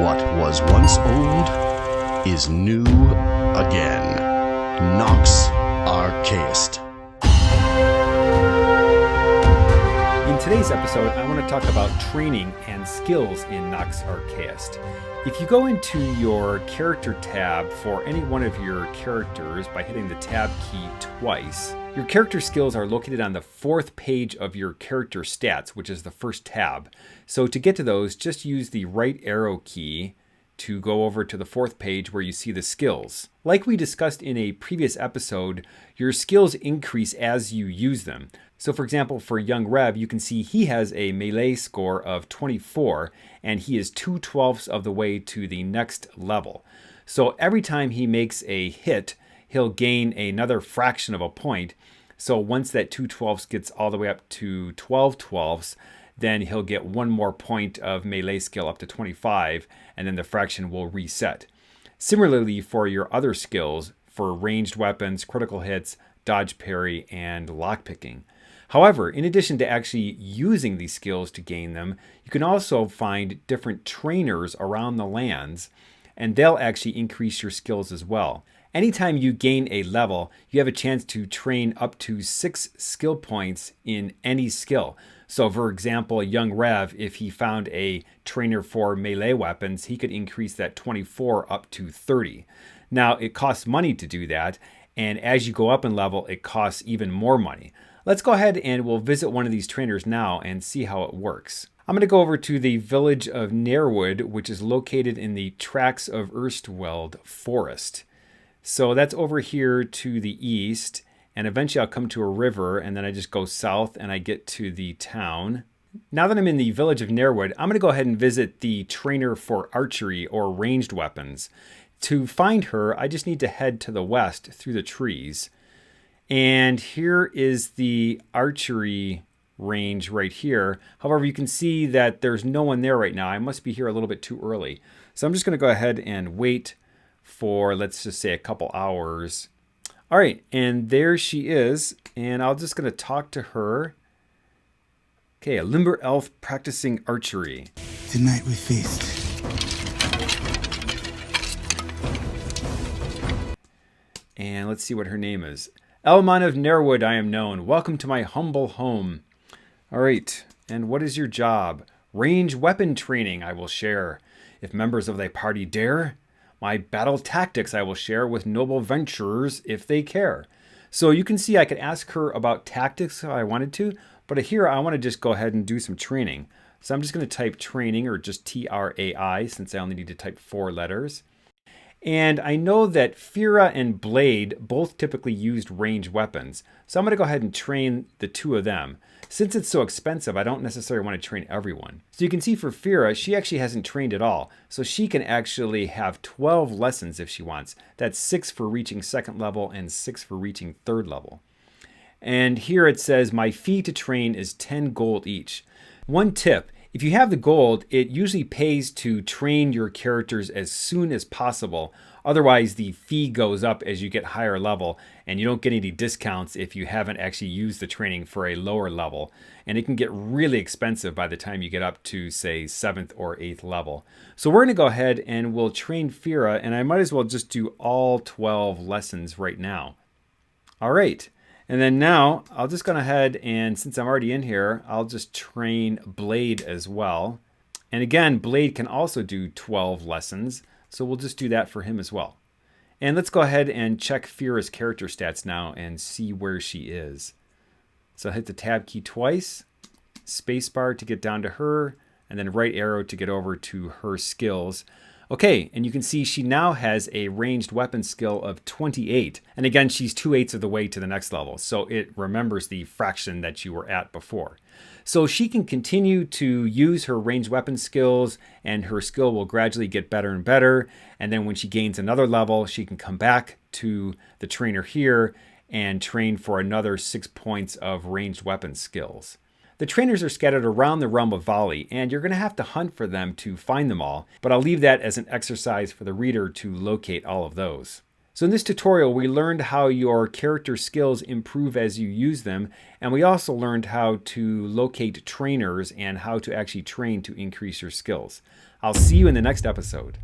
What was once old is new again. Nox Archaist. In today's episode, I want to talk about training and skills in Nox Archaist. If you go into your character tab for any one of your characters by hitting the tab key twice, your character skills are located on the fourth page of your character stats, which is the first tab. So to get to those, just use the right arrow key to go over to the fourth page where you see the skills. Like we discussed in a previous episode, your skills increase as you use them. So for example, for young Rev, you can see he has a melee score of 24 and he is 2/12 of the way to the next level. So every time he makes a hit, he'll gain another fraction of a point. So once that 2/12 gets all the way up to 12/12, then he'll get one more point of melee skill up to 25, and then the fraction will reset. Similarly, for your other skills, for ranged weapons, critical hits, dodge parry, and lockpicking. However, in addition to actually using these skills to gain them, you can also find different trainers around the lands, and they'll actually increase your skills as well. Anytime you gain a level, you have a chance to train up to 6 skill points in any skill. So for example, young Rev, if he found a trainer for melee weapons, he could increase that 24 up to 30. Now, it costs money to do that, and as you go up in level, it costs even more money. Let's go ahead and we'll visit one of these trainers now and see how it works. I'm going to go over to the village of Nairwood, which is located in the Tracks of Erstweld forest. So that's over here to the east, and eventually I'll come to a river, and then I just go south and I get to the town. Now that I'm in the village of Nairwood, I'm going to go ahead and visit the trainer for archery or ranged weapons. To find her, I just need to head to the west through the trees. And here is the archery range right here. However, you can see that there's no one there right now. I must be here a little bit too early. So I'm just going to go ahead and wait for, let's just say, a couple hours. All right, and there she is. And I'm just going to talk to her. Okay, a limber elf practicing archery. Tonight we feast. And let's see what her name is. Elmon of Nairwood, I am known. Welcome to my humble home. All right, and what is your job? Range weapon training I will share. If members of thy party dare, my battle tactics I will share with noble venturers if they care. So you can see I could ask her about tactics if I wanted to, but here I want to just go ahead and do some training. So I'm just going to type training, or just TRAI, since I only need to type 4 letters. And I know that Fira and Blade both typically used ranged weapons. So I'm going to go ahead and train the two of them. Since it's so expensive, I don't necessarily want to train everyone. So you can see for Fira, she actually hasn't trained at all. So she can actually have 12 lessons if she wants. That's 6 for reaching 2nd level and 6 for reaching 3rd level. And here it says, my fee to train is 10 gold each. One tip. If you have the gold, it usually pays to train your characters as soon as possible. Otherwise, the fee goes up as you get higher level, and you don't get any discounts if you haven't actually used the training for a lower level. And it can get really expensive by the time you get up to, say, 7th or 8th level. So we're going to go ahead and we'll train Fira, and I might as well just do all 12 lessons right now. All right. And then now, I'll just go ahead and, since I'm already in here, I'll just train Blade as well. And again, Blade can also do 12 lessons, so we'll just do that for him as well. And let's go ahead and check Fira's character stats now and see where she is. So I'll hit the tab key twice, spacebar to get down to her, and then right arrow to get over to her skills. Okay, and you can see she now has a ranged weapon skill of 28. And again, she's 2/8 of the way to the next level, so it remembers the fraction that you were at before. So she can continue to use her ranged weapon skills, and her skill will gradually get better and better. And then when she gains another level, she can come back to the trainer here and train for another 6 points of ranged weapon skills. The trainers are scattered around the realm of Volley, and you're going to have to hunt for them to find them all, but I'll leave that as an exercise for the reader to locate all of those. So in this tutorial, we learned how your character skills improve as you use them, and we also learned how to locate trainers and how to actually train to increase your skills. I'll see you in the next episode.